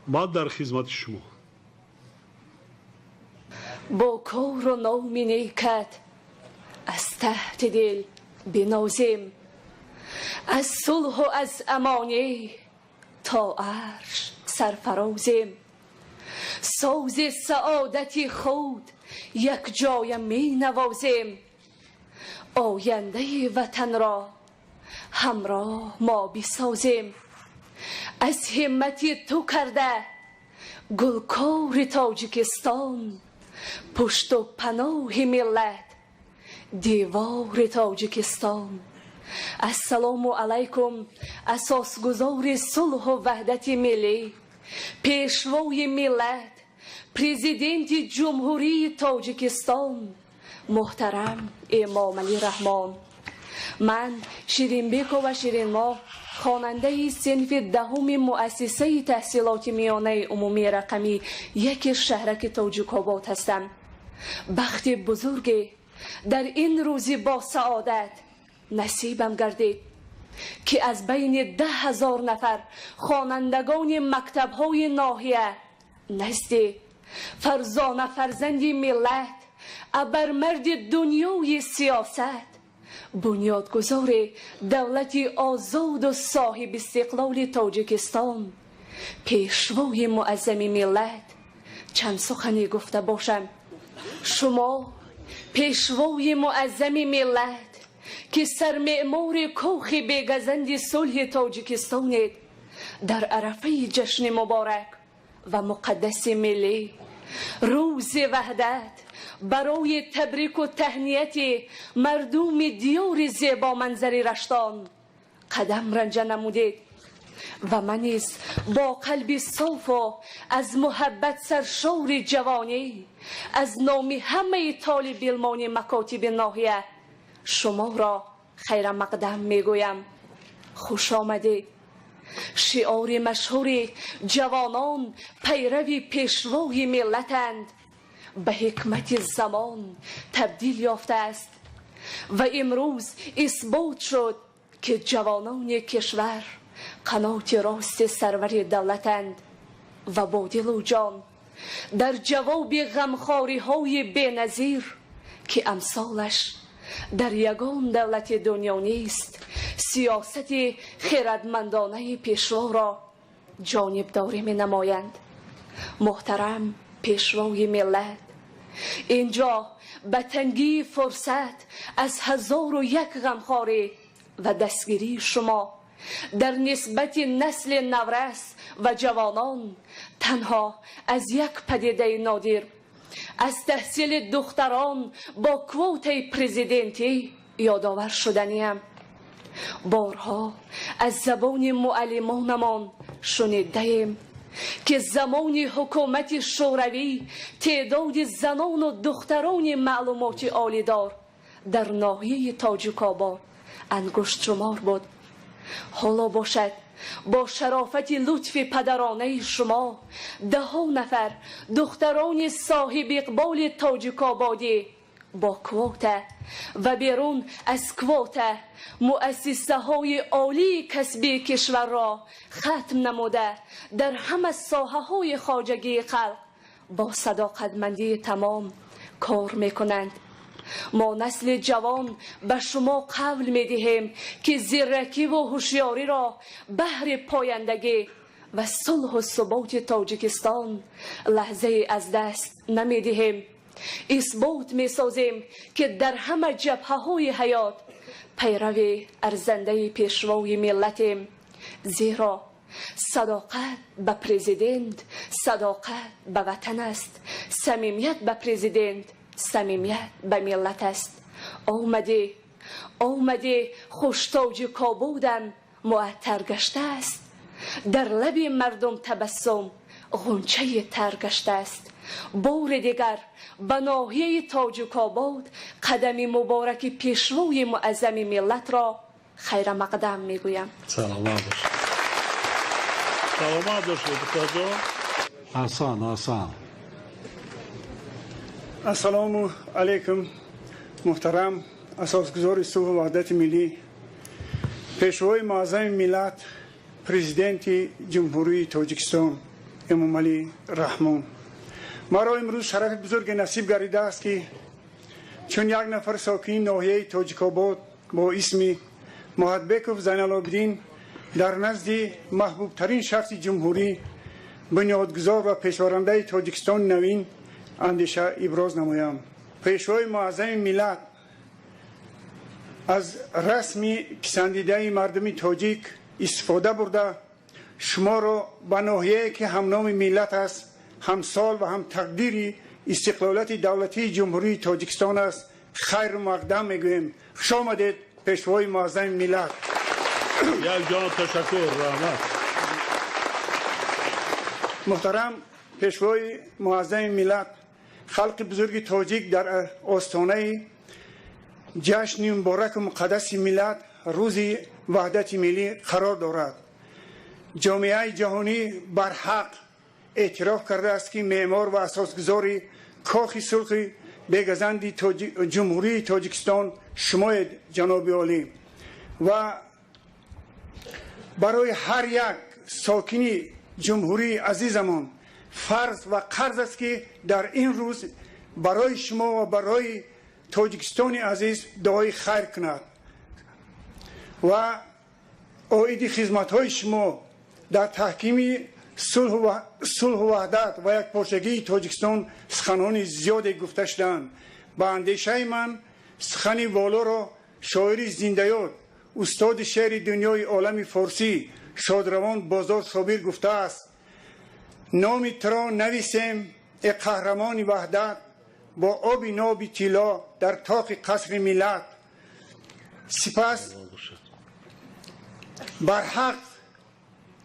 ما در خدمت شما. با کار و نام نیکت از تحت دل بنازیم، از صلح و از امانی تا عرش سرفرازیم. ساز سعادتی خود یک جای می نوازیم، آینده وطن را همراه ما بسازیم. از همت تو کرده گلکار تاجیکستان، پشت و پناه ملت دیوار تاجیکستان. السلام علیکم اساسگزار صلح و وحدت ملی، پیشوای ملت، پرزیدنت جمهوری تاجیکستان محترم امام علی رحمان. من شیرینبیک و شیرینما، خواننده صنف دهم مؤسسه تحصیلات میانه عمومی رقمی یک شهرک تاجیک‌آباد هستم. بخت بزرگی در این روزی با سعادت نصیبم گردید که از بین 10,000 نفر خوانندگان مکتب‌های ناحیه نزد فرزانه فرزند ملت، ابرمرد دنیای سیاست، بنیادگذار دولت آزاد و صاحب استقلال تاجیکستان، پیشوای معظم ملت چند سخنی گفته باشم. شما پیشوای معظم ملت که سرمعمار کوخ بیگزند صلح تاجیکستانید، در عرفه جشن مبارک و مقدس ملی روز وحدت برای تبریک و تهنیت مردم دیار زیبا منظری رشتان قدم رنجه نمودید و من نیز با قلبی صاف و از محبت سرشار جوانی از نام همه طالب علمان مکاتب ناحیه شما را خیر مقدم میگویم. خوش آمدید. شعار مشهور جوانان پیروی پیشوای ملتند، به حکمت زمان تبدیل یافته است و امروز اثبات شد که جوانان کشور قنات راست سرور دولتند و با دل و جان در جواب غمخواری های بی‌نظیر که امثالش در یگان دولت دنیا نیست، سیاست خردمندانه پیشوا را جانبداری می نمایند. محترم پیشوای ملت، اینجا به تنگی فرصت از 1001 غمخواری و دستگیری شما در نسبت نسل نورس و جوانان تنها از یک پدیده نادر، از تحصیل دختران با کوته پرزیدنتی یادآور شدنیم. بارها از زبان معلمانمان شنیدیم که زمان حکومت شوروی تعداد زنان و دختران معلومات عالی‌دار در ناحیه تاجیک‌آباد انگشت شمار بود. حالا باشد با شرافت لطف پدرانه شما 10 نفر دختران صاحب اقبال تاجیک‌آبادی با کوتا و بیرون از کوتا مؤسسه های عالی کسبی کشور را ختم نموده در همه ساحه های خواجگی خلق با صداقتمندی تمام کار میکنند. ما نسل جوان به شما قول میدهیم که زیرکی و هوشیاری را بهر پایندگی و صلح و ثبات تاجیکستان لحظه از دست نمیدهیم. اثبات میسازیم که در همه جبهه های حیات پیروی ارزنده پیشوای ملتیم، زیرا صداقت به پرزیدنت صداقت به وطن است، صمیمیت به پرزیدنت صمیمیت به ملت است. آمده خوشتاجیک‌آبادم معطر گشته است، در لب مردم تبسم غنچه تر گشته است. بار دیگر به ناحیه تاجیک‌آباد قدم مبارک پیشوای معظم ملت را خیر مقدم میگویم. سلامت باشید. سلامت باشید. آسان. السلام علیکم محترم اساسگزار صلح و وحدت ملی، پیشوای معظم ملت، پرزیدنت جمهوری تاجیکستان امام علی رحمان. مرا امروز شرف بزرگ نصیب گردیده است که چون یک نفر ساکن ناحیه تاجیک‌آباد با اسم محمدبکوف زین‌العابدین در نزد محبوب ترین شخص جمهوری، بنیادگذار و پیشورنده تاجیکستان نوین اندیشه ابراز نمایم. پیشوای معظم ملت از رسم پسندیده مردم تاجیک استفاده برده شما را به ناحیه‌ای که هم نام ملت است، همسال و هم تقدیر استقلالات دولتی جمهوری تاجیکستان است خیر مقدم میگویم. خوش آمدید پیشوای معظم ملت. یک جان تشکر. رحمت. محترم پیشوای معظم ملت، خلق بزرگ تاجیک در آستانه جشن مبارک و مقدس ملت روز وحدت ملی قرار دارد. جامعه جهانی بر حق اعتراف کرده است که معمار و اساسگذار کاخ صلح بیگزند جمهوری تاجیکستان شماید جناب عالی، و برای هر یک ساکنی جمهوری عزیزمان فرض و قرض است که در این روز برای شما و برای تاجیکستان عزیز دعای خیر کند و عاید خدمت‌های شما در تحکیم صلح و وحدت و یک پارچگی تاجیکستان سخنان زیاد گفته شدند. به اندیشه من سخن والا را شاعر زنده‌یاد استاد شعر دنیای عالم فارسی شادروان بازار صابر گفته است: نام ترا نویسیم ای قهرمان وحدت، با آب ناب طلا در طاق قصر ملت. سپس بر حق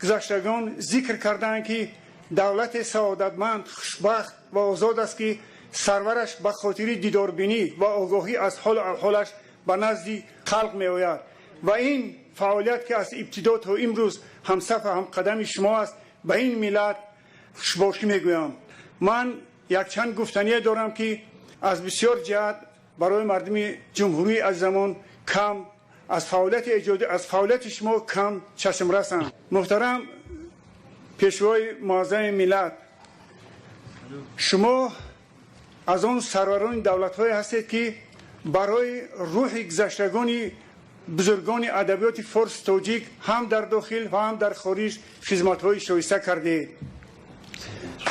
گذشتگان ذکر کردند که دولت سعادتمند خوشبخت و آزاد است که سرورش به خاطر دیداربینی و آگاهی از حال احوالش به نزد خلق می آید و این فعالیت که از ابتدا تا امروز همصف هم قدم شما است. به این ملت خوشباشی می گویم. من یک چند گفتنی دارم که از بسیار جهت برای مردم جمهوری از زمان کم از فعالیت شما کم چشم رسند. محترم پیشوای معظم ملت، شما از آن سروران دولت‌های هستید که برای روح گذشتگان بزرگان ادبیات فارس تاجیک هم در داخل و هم در خارج خدمت‌های شایسته کردید.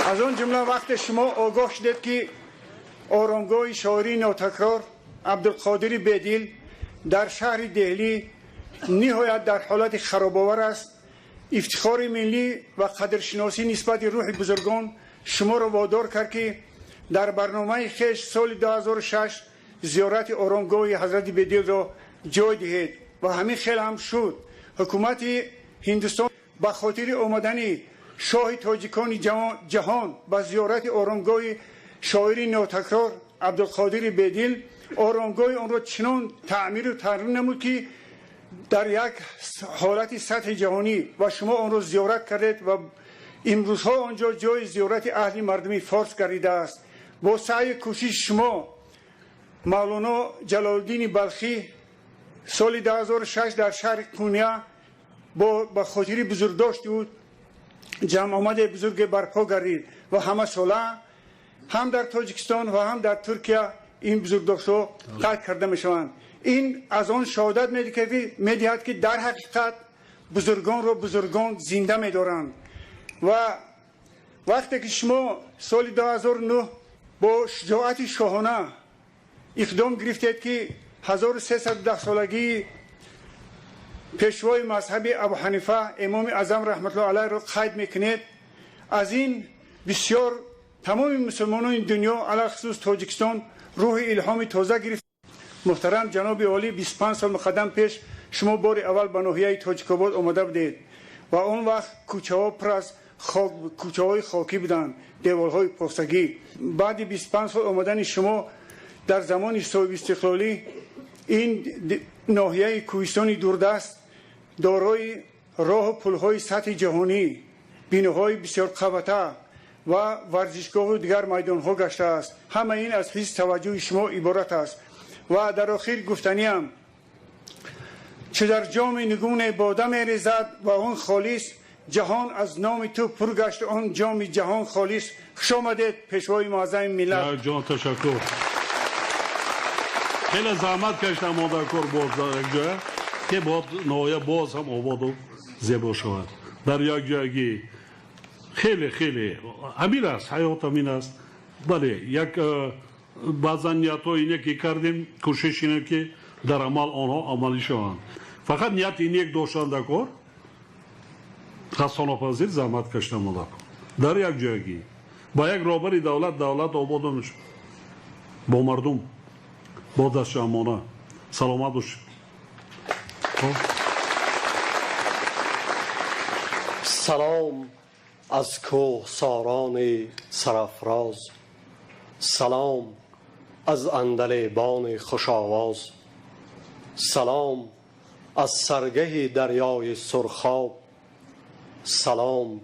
از آن جمله وقت شما آگاه شدید که آرامگاه شاعری ناتکرار عبدالقادر بیدل در شهر دهلی نهایت در حالت خراب‌آور است، افتخار ملی و قدرشناسی نسبت روح بزرگان شما را وادار کرد که در برنامه خویش سال 2006 زیارت آرامگاه حضرت بیدل را جای دهید و همین خیلی هم شد. حکومت هندوستان به خاطر آمدن شاه تاجیکان جهان به زیارت آرامگاه شاعر ناتکرار عبدالقادر بیدل، آرامگاه آن را چنان تعمیر و ترمیم نمود که در یک حالت سطح جهانی و شما آن را زیارت کردید و امروزها آنجا جای زیارت اهل مردم فارس گردیده است. با سعی کوشش شما مولانا جلال الدین بلخی سال 2006 در شهر کونیا با خاطر بزرگداشت بود جمع آمد بزرگ برپا گردید و همه ساله هم در تاجیکستان و هم در ترکیه این بزرگداشت‌ها قطع کرده میشوند. این از آن شهادت میدهد که در حقیقت بزرگان را بزرگان زنده می‌دارند. و وقتی که شما سال 2009 با شجاعت شاهانه اقدام گرفتید که 1310 سالگی پیشوای مذهب ابو حنیفه امام اعظم رحمت الله علیه را قید میکنید، از این بسیار تمام مسلمانان دنیا علی خصوص تاجیکستان روح الهام تازه گرفت. محترم جناب عالی، 25 سال مقدم پیش شما بار اول به ناحیه تاجیک‌آباد آمده بودید و اون وقت کوچه ها پر از کوچه های خاکی بودند، دیوارهای پوستگی. بعد 25 سال آمدن شما در زمان صاحب استقلالی این ناحیه کوهستان دوردست دارای راه و پل‌های سطح جهانی، بیناهای بسیار قوته و ورزشگاه و دیگر میدان‌ها گشته است. همه این از حیث توجه شما عبارت است. و در آخر گفتنیم چه در جام نگون باده می‌ریزد و آن خالص جهان از نام تو پر گشت، آن جام جهان خالص. خوش آمدید پیشوای معظم ملت. جان تشکر. خیلی زحمت کشتم مادرکار باز در یک جای که باید نهایه باز هم آباد و زیبا شود. در یک جایگی خیلی همین است، حیات همین است. بله یک بعضا نیت‌ها اینه که کردیم، کوشش اینه که در عمل آنها عملی شوند. فقط نیت این یک داشتند کار خستاناپذیر زحمت کشتم مادرکار در یک جایگی با یک رابری دولت آباد میشه، با مردم، با دست امانه سلامت باشه. سلام از کوهساران سرافراز، سلام از عندلیبان خوش آواز، سلام از سرگه دریای سرخاب، سلام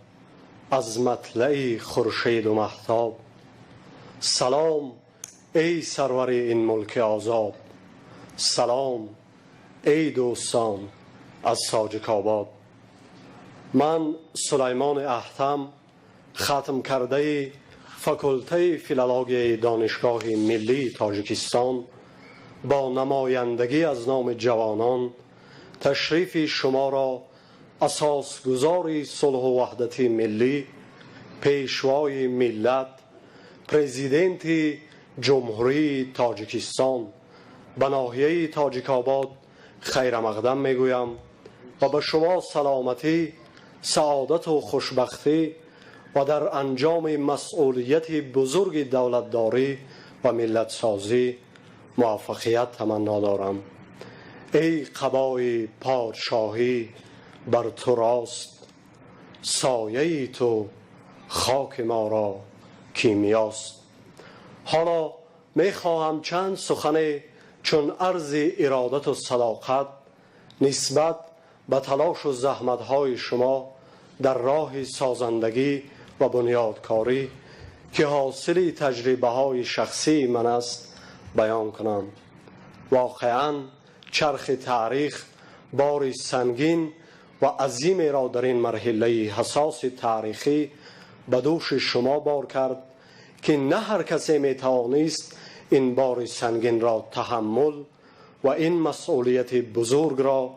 از مطلع خورشید و مهتاب، سلام ای سرور این ملک آزاد، سلام ای دوستان از ساجک آباد. من سلیمان احتم، ختم کرده فاکولته فیلولوژی دانشگاه ملی تاجیکستان، با نمایندگی از نام جوانان تشریف شما را اساسگزار صلح و وحدت ملی، پیشوای ملت، پرزیدنت جمهوری تاجیکستان به ناحیه تاجیک آباد خیر مقدم میگویم و به شما سلامتی، سعادت و خوشبختی و در انجام مسئولیت بزرگ دولتداری و ملت سازی موفقیت تمنا دارم. ای قبای پادشاهی بر تو راست، سایه تو خاک ما را کیمیاست. حالا می خواهم چند سخن چون عرض ارادت و صداقت نسبت به تلاش و زحمت‌های شما در راه سازندگی و بنیادکاری که حاصل تجربه‌های شخصی من است بیان کنم. واقعاً چرخ تاریخ بار سنگین و عظیم را در این مرحله حساس تاریخی به دوش شما بار کرد که نه هر کسی می توانست این بار سنگین را تحمل و این مسئولیت بزرگ را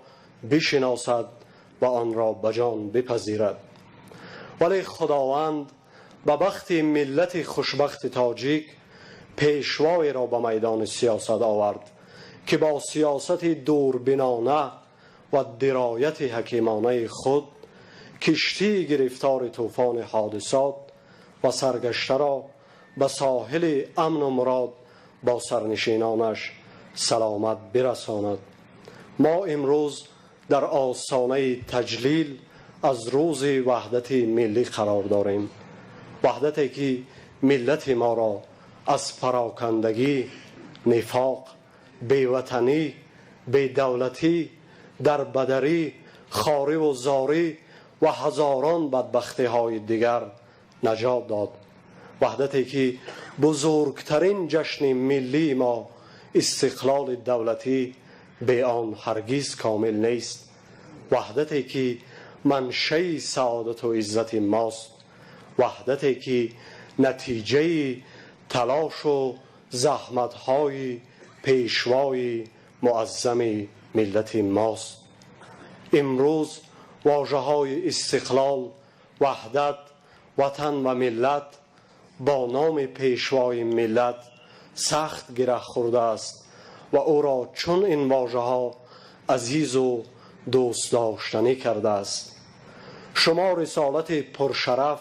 بشناسد و آن را به جان بپذیرد. ولی خداوند به بخت ملت خوشبخت تاجیک پیشوای را به میدان سیاست آورد که با سیاست دوربینانه و درایت حکیمانه خود کشتی گرفتار طوفان حادثات و سرگشته را به ساحل امن و مراد با سرنشینانش سلامت برساند. ما امروز در آستانه تجلیل از روز وحدت ملی قرار داریم، وحدتی که ملت ما را از پراکندگی، نفاق، بیوطنی، بیدولتی، دربدری، خواری و زاری و هزاران بدبختی های دیگر نجات داد. وحدتی که بزرگترین جشن ملی ما استقلال دولتی به آن هرگز کامل نیست. وحدتی که منشأ سعادت و عزت ماست. وحدتی که نتیجه تلاش و زحمت‌های پیشوای معظم ملت ماست. امروز واژه‌های استقلال، وحدت، وطن و ملت با نام پیشوای ملت سخت گره خورده است و او را چون این واژه‌ها عزیز و دوست داشتنی کرده است. شما رسالت پرشرف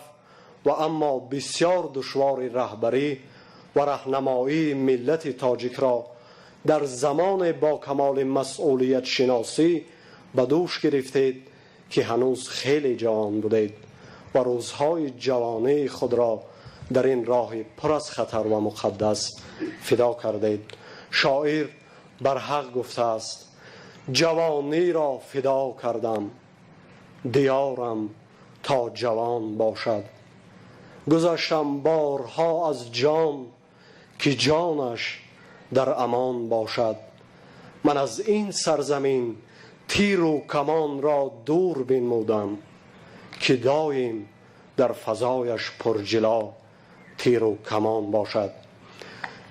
و اما بسیار دشوار رهبری و راهنمایی ملت تاجیک را در زمان با کمال مسئولیت شناسی به دوش گرفتید که هنوز خیلی جوان بودید و روزهای جوانی خود را در این راه پر از خطر و مقدس فدا کردید. شاعر بر حق گفته است: جوانی را فدا کردم، دیارم تا جوان باشد. گذشتم بارها از جان که جانش در امان باشد. من از این سرزمین تیر و کمان را دور بنمودم که دایم در فضایش پرجلا تیر و کمان باشد.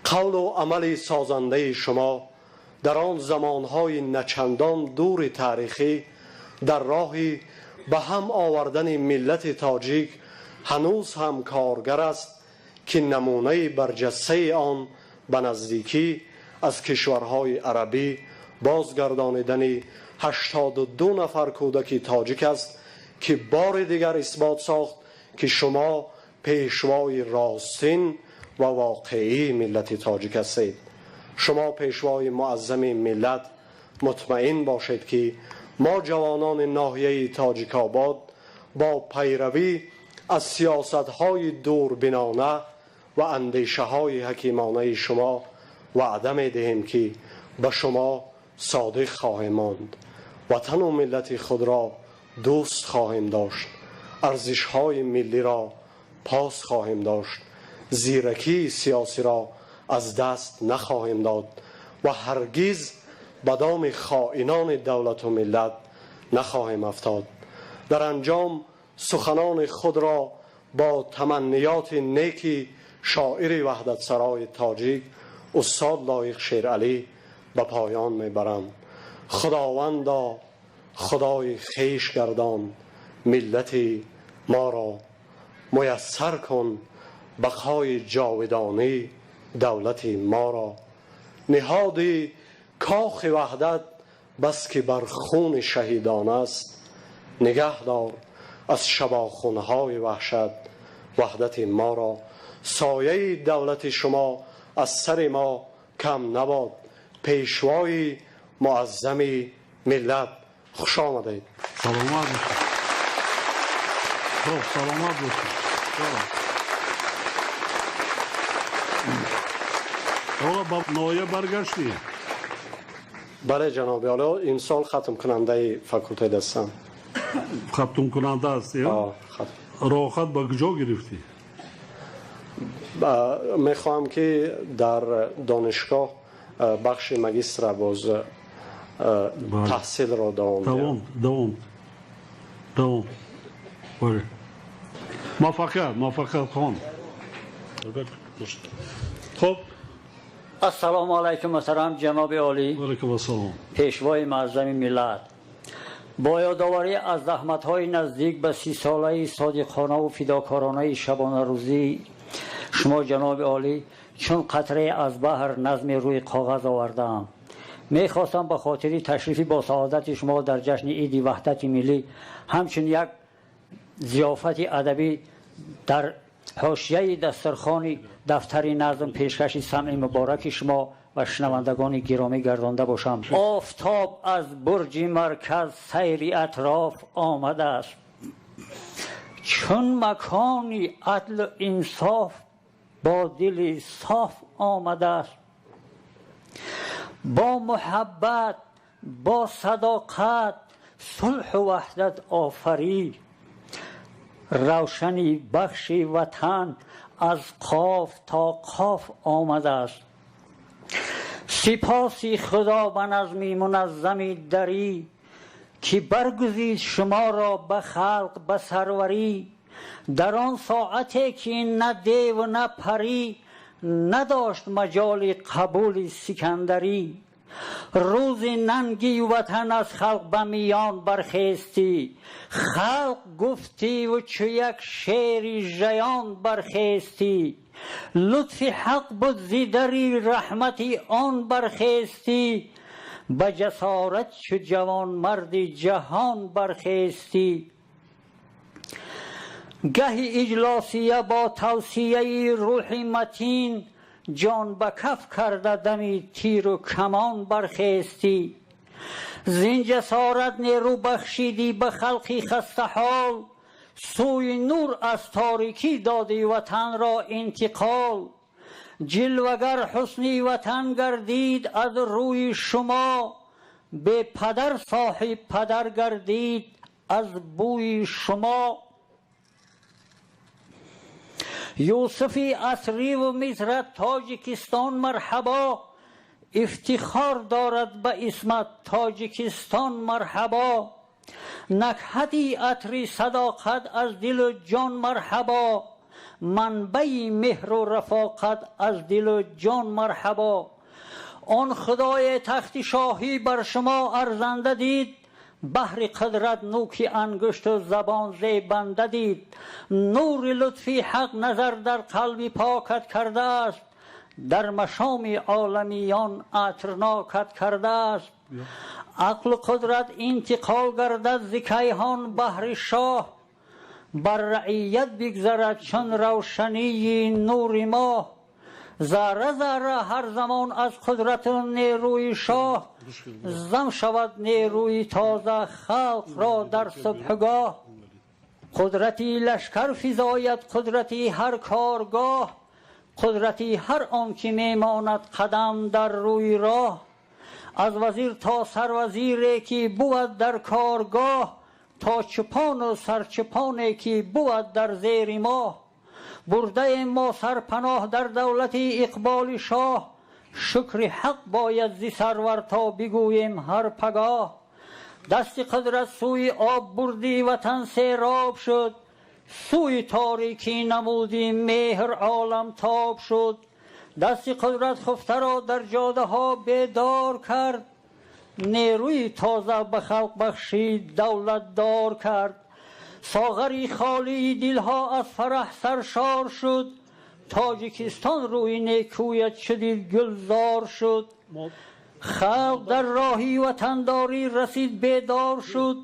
قول و عمل سازنده شما در آن زمانهای نچندان دور تاریخی در راهی به هم آوردن ملت تاجیک هنوز هم کارگر است که نمونه برجسته آن به نزدیکی از کشورهای عربی بازگردانیدن 82 نفر کودک تاجیک است که بار دیگر اثبات ساخت که شما پیشوای راستین و واقعی ملت تاجیک هستید. شما پیشوای معظم ملت. مطمئن باشید که ما جوانان ناحیه تاجیک آباد با پیروی از سیاست‌های دوربینانه و اندیشه‌های حکیمانه شما وعده می‌دهیم که به شما صادق خواهیم ماند، وطن و ملت خود را دوست خواهیم داشت، ارزش‌های ملی را پاس خواهیم داشت، زیرکی سیاسی را از دست نخواهیم داد و هرگز به دام خائنان دولت و ملت نخواهیم افتاد. در انجام سخنان خود را با تمنیات نیکی شاعر وحدت سرای تاجیک استاد لایق شیرعلی به پایان میبرم. خداوندا خدای خویش گردان ملت ما را، میسر کن بقای جاودانی دولت ما را. نهاد کاخ وحدت بس که بر خون شهیدان است، نگه دار از شباخونهای وحشت وحدت ما را. سایه دولت شما از سر ما کم نباد. پیشوای معظم ملت. خوش آمدید. سلامت باشید. سلامت باشید. حالا با نایه برگشتی؟ بله جناب عالی، این سال ختم کننده فاکولته هستم. ختم کننده هستی؟ راحت با کجا گرفتی؟ میخواهم که در دانشگاه بخش ماجستر باز تحصیل را دوام بله. موفقیت خان. خب السلام علیکم محترم جناب عالی. و علیکم السلام. پیشوای معظم ملت، با یادآوری از زحمت‌های نزدیک به 30 ساله صادقانه و فداکارانه شبانه روزی شما جناب عالی، چون قطره از بحر نظم روی کاغذ آوردم، میخواستم به خاطر تشریفی با سعادت شما در جشن عید وحدت ملی همچون یک ضیافت ادبی در حاشیه دسترخوان دفتر نظم پیشکش سمع مبارک شما و شنوندگان گرامی گردانده باشم. آفتاب از برج مرکز سیری اطراف آمده است، چون مکانی عدل و انصاف با دل صاف آمده است. با محبت با صداقت صلح و وحدت آفری، روشنی بخش وطن از قاف تا قاف آمده است. سپاسی خدا به نظمی منظمی دری که برگزید شما را به خلق به سروری. در آن ساعتی که نه دیو و نه پری نداشت مجال قبول سکندری. روز ننگی وطن از خلق به میان برخیستی، خلق گفتی و چو یک شیر ژیان برخیستی. لطف حق بود زیدری رحمتی آن برخیستی، به جسارت چو جوان مرد جهان برخیستی. گهی اجلاسیه با توصیه روح متین، جان به کف کرده دمی تیر و کمان برخیستی. زین جسارت نیرو بخشیدی به خلقی خسته حال، سوی نور از تاریکی دادی وطن را انتقال. جلوگر حسنی وطن گردید از روی شما، به پدر صاحب پدر گردید از بوی شما. یوسفی عصری و مصر تاجیکستان مرحبا، افتخار دارد به اسمت تاجیکستان مرحبا. نکهتی عطری صداقت از دل و جان مرحبا، منبعی مهر و رفاقت از دل و جان مرحبا. آن خدای تخت شاهی بر شما ارزنده دید، بحر قدرت نوکی انگشت و زبان زیبنده دید. نور لطفی حق نظر در قلبی پاکت کرده است، در مشام عالمیان عطرناکت کرده است. عقل و قدرت انتقال گردد ز کیهان بهر شاه، بر رعیت بگذرد چون روشنی نور ماه. ذره ذره هر زمان از قدرت و نیروی شاه، زم شود نیروی تازه خلق را در صبحگاه. قدرتی لشکر فزاید قدرتی هر کارگاه، قدرتی هر آن که میماند قدم در روی راه. از وزیر تا سروزیری که بود در کارگاه، تا چپان و سرچپانی که بود در زیر ماه. برده ما سرپناه در دولت اقبال شاه، شکر حق باید زی سرور تا بگوییم هر پگاه. دست قدرت سوی آب بردی وطن سیراب شد، سوی تاریکی نمودی مهر عالم تاب شد. دست قدرت خفته را در جاده ها بیدار کرد، نیروی تازه به خلق بخشید دولت دار کرد. ساغری خالی دلها از فرح سرشار شد، تاجیکستان روی نیکویت شدید گلزار شد. خلق در راهی وطنداری رسید بیدار شد،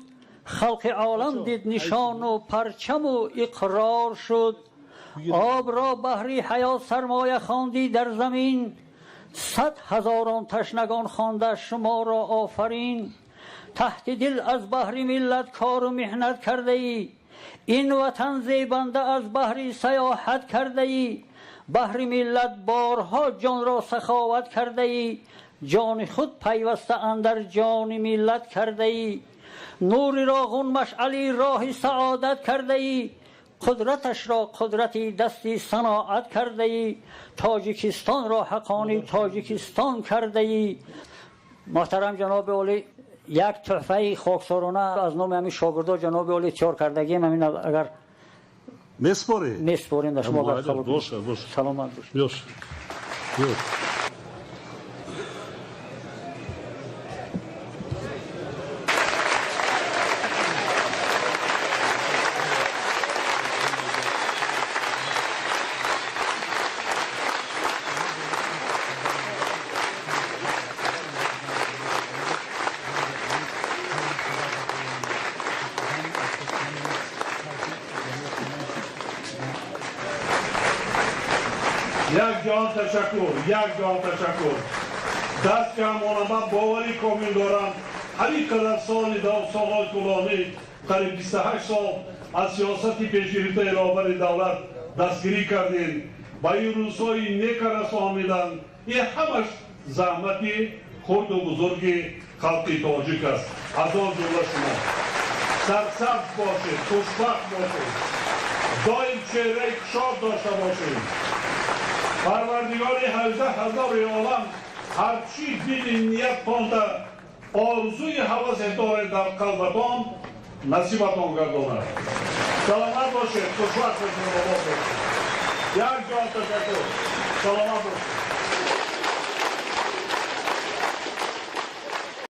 خلق عالم دید نشان و پرچم و اقرار شد. آب را بحری حیات سرمایه خواندی در زمین، 100,000 تشنگان خوانده شما را آفرین. تحت دل از بحر ملت کار و محنت کرده ای، این وطن زیبنده از بحر سیاحت کرده ای. بحر ملت بارها جان را سخاوت کرده ای، جان خود پیوسته اندر جان ملت کرده ای. نور را غون مشعلی راه سعادت کرده ای، قدرتش را قدرتی دستی صناعت کرده ای. تاجیکستان را حقانی تاجیکستان کرده ای. محترم جناب عالی، یک تحفه خاکسارانه از نام همین شاگردا جناب عالی تیار کردگی همین اگر میسپاریم در شما قبول کنید. سلامت باشید. یک جان تشکر. دست که همانم من باوری کامل دارم همین قدر سالهای طولانی قریب 28 سال از سیاستی پیشگرفته رهبر دولت دستگیری کردین، با این روزهای نیک رسانیدن. این همش زحمتی خرد و بزرگی خلق تاجیک است. از آن جمله شما سرسبز باشید، خوشبخت باشید، دایم چهره شاد داشته باشید. پروردگار 18,000 عالم هر چی دین نیت پانده آرزوی حوث داره در قلبتان نصیبتان گرداند. سلامت باشید، خوشبخت باشید. یک جان تشکر. سلامت باشید.